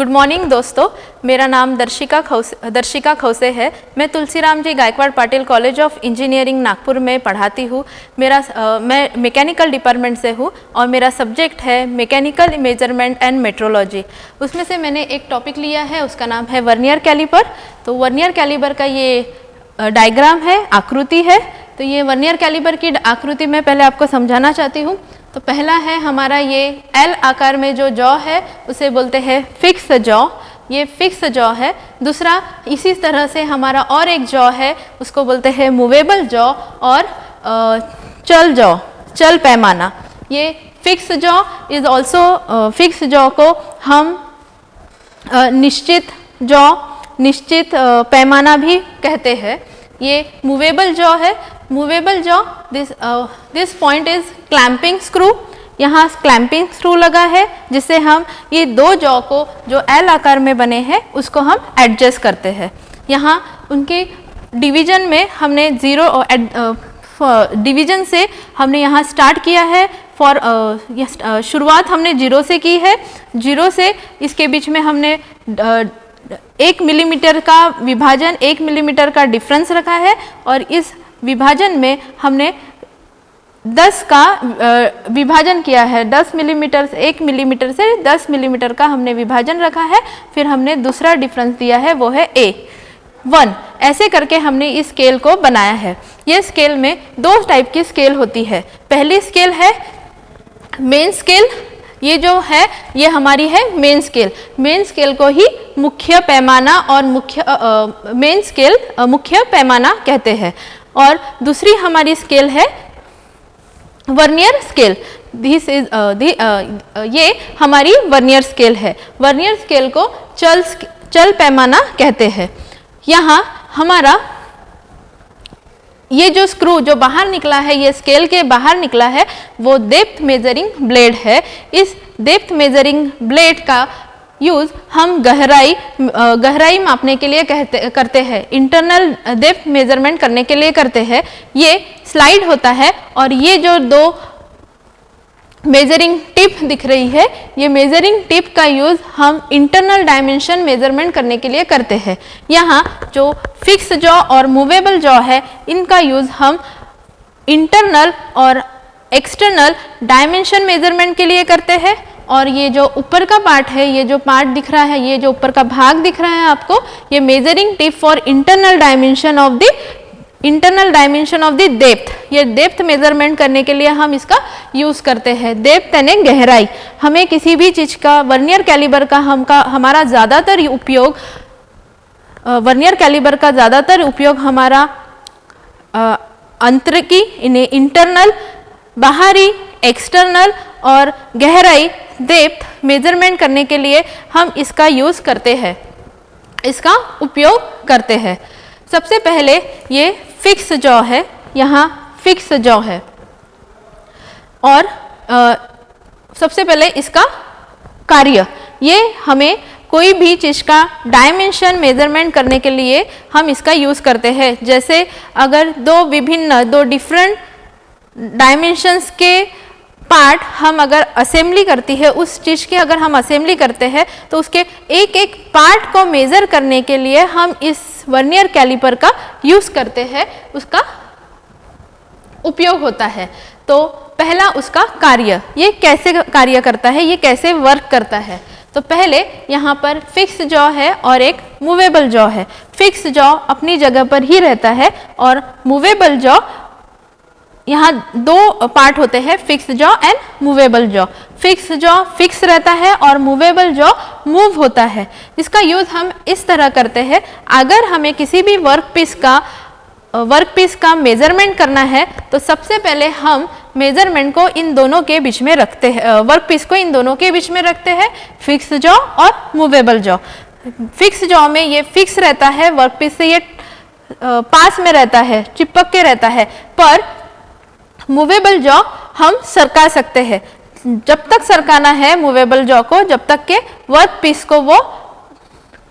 Good morning दोस्तों, मेरा नाम दर्शिका खौसे है। मैं Tulsiram ji Gaikwad Patil college of engineering Nagpur में पढ़ाती हूँ। मैं मैकेनिकल डिपार्टमेंट से हूँ और मेरा सब्जेक्ट है मैकेनिकल मेजरमेंट एंड मेट्रोलॉजी। उसमें से मैंने एक टॉपिक लिया है, उसका नाम है वर्नियर कैलिपर। तो वर्नियर कैलिपर का ये डायग्राम है, आकृति है। तो ये वर्नियर कैलिपर की आकृति में पहले आपको समझाना चाहती हूँ। तो पहला है हमारा ये एल आकार में जो जॉ है उसे बोलते हैं फिक्स जॉ, ये फिक्स जॉ है। दूसरा इसी तरह से हमारा और एक जॉ है, उसको बोलते हैं मूवेबल जॉ और चल जॉ, चल पैमाना। ये fix jaw is also, fix jaw को हम निश्चित जॉ, निश्चित पैमाना भी कहते हैं। ये मूवेबल जॉ है। Movable jaw, this point is clamping screw. यहाँ क्लैंपिंग स्क्रू लगा है जिससे हम ये दो जॉ को जो एल आकार में बने हैं उसको हम एडजस्ट करते हैं। यहाँ उनके डिवीजन में हमने डिवीजन से हमने यहाँ स्टार्ट किया है। शुरुआत हमने 0 से की है। 0 से इसके बीच में हमने 1 मिलीमीटर का विभाजन, 1 मिलीमीटर का डिफरेंस रखा है और इस विभाजन में हमने 10 का विभाजन किया है। 10 मिलीमीटर से 1 मिलीमीटर से 10 मिलीमीटर का हमने विभाजन रखा है। फिर हमने दूसरा डिफरेंस दिया है, वो है A1। ऐसे करके हमने इस स्केल को बनाया है। ये स्केल में 2 टाइप की स्केल होती है। पहली स्केल है मेन स्केल। ये जो है ये हमारी है मेन स्केल। मेन स्केल को ही मुख्य पैमाना और मेन स्केल मुख्य पैमाना कहते हैं। और दूसरी हमारी स्केल है वर्नियर स्केल। दिस इज ये हमारी वर्नियर स्केल है। वर्नियर स्केल को चल पैमाना कहते हैं। यहाँ हमारा ये जो स्क्रू जो बाहर निकला है, ये स्केल के बाहर निकला है, वो डेप्थ मेजरिंग ब्लेड है। इस डेप्थ मेजरिंग ब्लेड का यूज हम गहराई मापने के लिए करते हैं। इंटरनल डेप्थ मेजरमेंट करने के लिए करते हैं। ये स्लाइड होता है और ये जो 2 मेजरिंग टिप दिख रही है, ये मेजरिंग टिप का यूज हम इंटरनल डायमेंशन मेजरमेंट करने के लिए करते हैं। यहाँ जो फिक्स जॉ और मूवेबल जॉ है, इनका यूज हम इंटरनल और एक्सटर्नल डायमेंशन मेजरमेंट के लिए करते हैं। और ये जो ऊपर का पार्ट है, ये जो पार्ट दिख रहा है, ये जो ऊपर का भाग दिख रहा है आपको, ये measuring tip for internal dimension of the depth. ये डेप्थ मेजरमेंट करने के लिए हम इसका यूज करते हैं। डेप्थ यानी गहराई। हमें किसी भी चीज का वर्नियर कैलिबर का हमारा ज़्यादातर उपयोग, वर्नियर कैलिबर का ज़्यादातर उपयोग हमारा अंतरिकी, इंटरनल, बाहरी, एक्सटर्नल और गहराई डेप्थ मेजरमेंट करने के लिए हम इसका यूज करते हैं, इसका उपयोग करते हैं। सबसे पहले ये फिक्स जॉ है, यहाँ फिक्स जॉ है और सबसे पहले इसका कार्य, ये हमें कोई भी चीज़ का डायमेंशन मेजरमेंट करने के लिए हम इसका यूज करते हैं। जैसे अगर 2 डिफरेंट डायमेंशंस के पार्ट हम अगर असेंबली करती है, उस चीज़ की अगर हम असेंबली करते हैं तो उसके एक एक पार्ट को मेज़र करने के लिए हम इस वर्नियर कैलिपर का यूज़ करते हैं, उसका उपयोग होता है। तो पहला उसका कार्य, ये कैसे कार्य करता है, ये कैसे वर्क करता है। तो पहले यहाँ पर फिक्स जॉ है और एक मूवेबल जॉ है। फिक्स जॉ अपनी जगह पर ही रहता है और मूवेबल जॉ, यहाँ 2 पार्ट होते हैं, fix jaw and movable jaw. Fix jaw fix रहता है और मूवेबल जॉ मूव होता है। इसका यूज हम इस तरह करते हैं, अगर हमें किसी भी वर्कपीस का मेजरमेंट करना है तो सबसे पहले हम मेजरमेंट को इन दोनों के बीच में रखते हैं, वर्कपीस को इन दोनों के बीच में रखते हैं, फिक्स जॉ और मूवेबल जॉ। फिक्स जॉ में ये फिक्स रहता है, वर्कपीस से ये पास में रहता है, चिपक के रहता है। पर मूवेबल जॉ हम सरका सकते हैं। जब तक सरकाना है मूवेबल जॉ को, जब तक के वर्क पीस को वो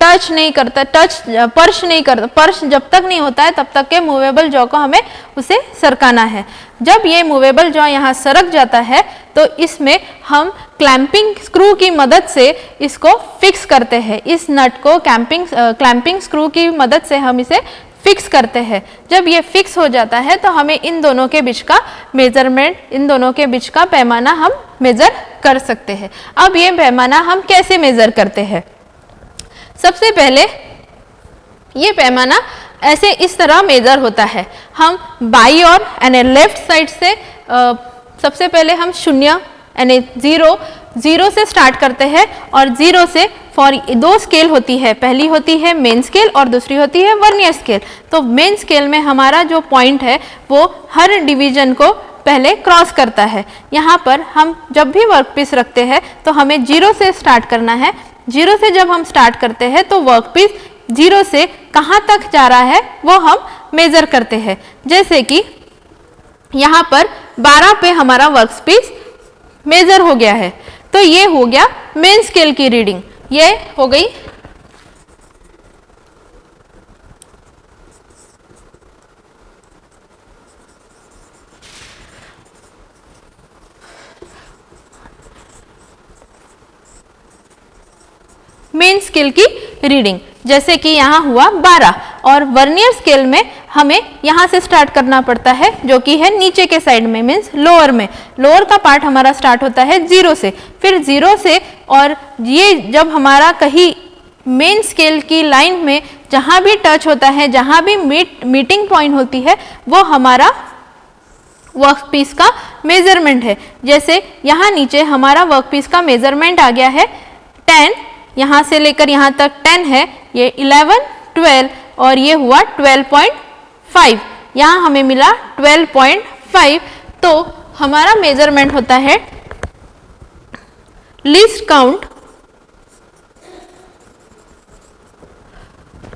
टच नहीं करता, स्पर्श नहीं करता, स्पर्श जब तक नहीं होता है तब तक के मूवेबल जॉ को हमें उसे सरकाना है। जब ये मूवेबल जॉ यहाँ सरक जाता है तो इसमें हम क्लैंपिंग स्क्रू की मदद से इसको फिक्स करते हैं। इस नट को क्लैंपिंग स्क्रू की मदद से हम इसे फिक्स करते हैं। जब ये फिक्स हो जाता है तो हमें इन दोनों के बीच का मेजरमेंट, इन दोनों के बीच का पैमाना हम मेजर कर सकते हैं। अब ये पैमाना हम कैसे मेजर करते हैं? सबसे पहले ये पैमाना ऐसे इस तरह मेजर होता है। हम बाई और यानी लेफ्ट साइड से सबसे पहले हम शून्य यानी जीरो से स्टार्ट करते हैं और जीरो से फॉर दो स्केल होती है, पहली होती है मेन स्केल और दूसरी होती है वर्नियर स्केल। तो मेन स्केल में हमारा जो पॉइंट है वो हर डिवीजन को पहले क्रॉस करता है। यहाँ पर हम जब भी वर्कपीस रखते हैं तो हमें जीरो से स्टार्ट करना है। जीरो से जब हम स्टार्ट करते हैं तो वर्कपीस जीरो से कहाँ तक जा रहा है वो हम मेजर करते हैं। जैसे कि यहाँ पर 12 पे हमारा वर्कपीस मेजर हो गया है, तो ये हो गया मेन स्केल की रीडिंग, ये हो गई मेन स्केल की रीडिंग। जैसे कि यहाँ हुआ 12 और वर्नियर स्केल में हमें यहाँ से स्टार्ट करना पड़ता है जो कि है नीचे के साइड में, मीन्स लोअर में। लोअर का पार्ट हमारा स्टार्ट होता है जीरो से, फिर जीरो से और ये जब हमारा कहीं मेन स्केल की लाइन में जहाँ भी टच होता है, जहाँ भी मीटिंग पॉइंट होती है, वो हमारा वर्कपीस का मेजरमेंट है। जैसे यहाँ नीचे हमारा वर्कपीस का मेजरमेंट आ गया है 10, यहाँ से लेकर यहाँ तक 10 है, ये 11, 12 और ये हुआ 12.5, यहाँ हमें मिला 12.5। तो हमारा मेजरमेंट होता है लीस्ट काउंट,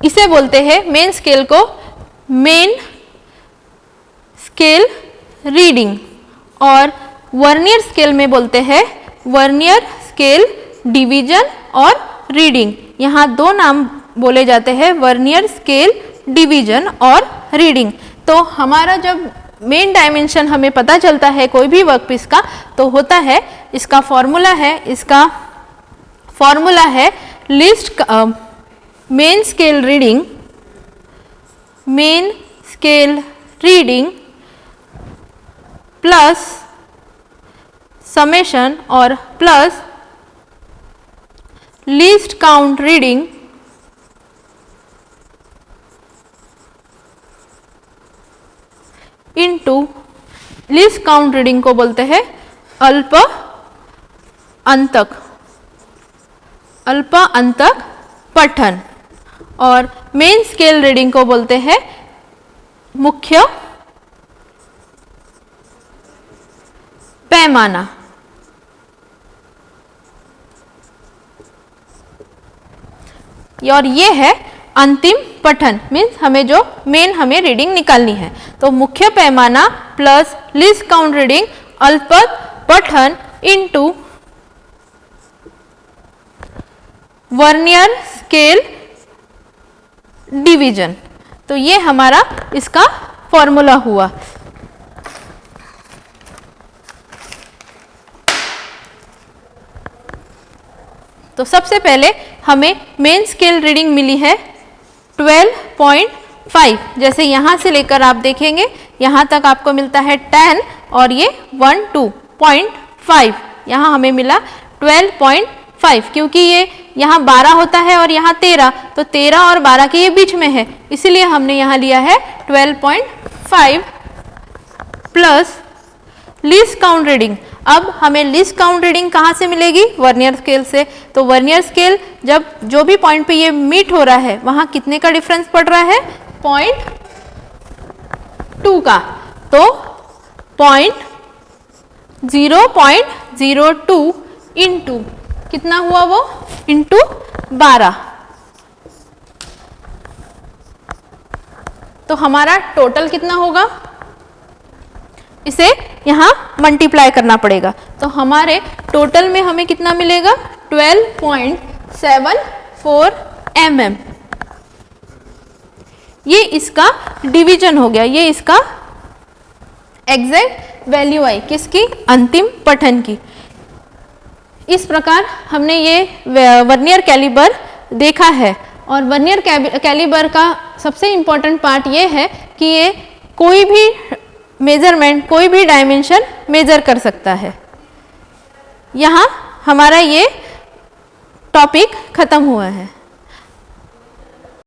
इसे बोलते हैं मेन स्केल को मेन स्केल रीडिंग, और वर्नियर स्केल में बोलते हैं वर्नियर स्केल डिवीजन और रीडिंग। यहाँ दो नाम बोले जाते हैं, वर्नियर स्केल डिवीजन और रीडिंग। तो हमारा जब मेन डायमेंशन हमें पता चलता है कोई भी वर्कपीस का, तो होता है इसका फॉर्मूला है least main scale reading plus summation और plus least count reading into least count reading को बोलते हैं अल्प अंतक पठन, और मेन स्केल रीडिंग को बोलते हैं मुख्य पैमाना। और ये है अंतिम पठन, मीन्स हमें जो हमें रीडिंग निकालनी है। तो मुख्य पैमाना प्लस लीस्ट काउंट रीडिंग अल्पत पठन इनटू वर्नियर स्केल डिवीजन। तो ये हमारा इसका फॉर्मूला हुआ। तो सबसे पहले हमें मेन स्केल रीडिंग मिली है 12.5। जैसे यहाँ से लेकर आप देखेंगे यहाँ तक आपको मिलता है 10 और ये 12.5, यहाँ हमें मिला 12.5, क्योंकि ये यहाँ 12 होता है और यहाँ 13, तो 13 और 12 के ये बीच में है, इसीलिए हमने यहाँ लिया है 12.5 प्लस लीस्ट काउंट रीडिंग। अब हमें लीस्ट काउंट रीडिंग कहाँ से मिलेगी? वर्नियर स्केल से। तो वर्नियर स्केल जब जो भी पॉइंट पे ये मीट हो रहा है वहाँ कितने का डिफरेंस पड़ रहा है? 0.2 का। तो 0.02 इंटू कितना हुआ वो? इंटू 12। तो हमारा टोटल कितना होगा? इसे यहाँ मल्टीप्लाई करना पड़ेगा। तो हमारे टोटल में हमें कितना मिलेगा? 12.743 mm, ये इसका डिवीजन हो गया, ये इसका एग्जैक्ट वैल्यू आई किसकी, अंतिम पठन की। इस प्रकार हमने ये वर्नियर कैलिबर देखा है। और वर्नियर कैलिबर का सबसे इम्पॉर्टेंट पार्ट ये है कि ये कोई भी मेजरमेंट, कोई भी डायमेंशन मेजर कर सकता है। यहाँ हमारा ये टॉपिक खत्म हुआ है।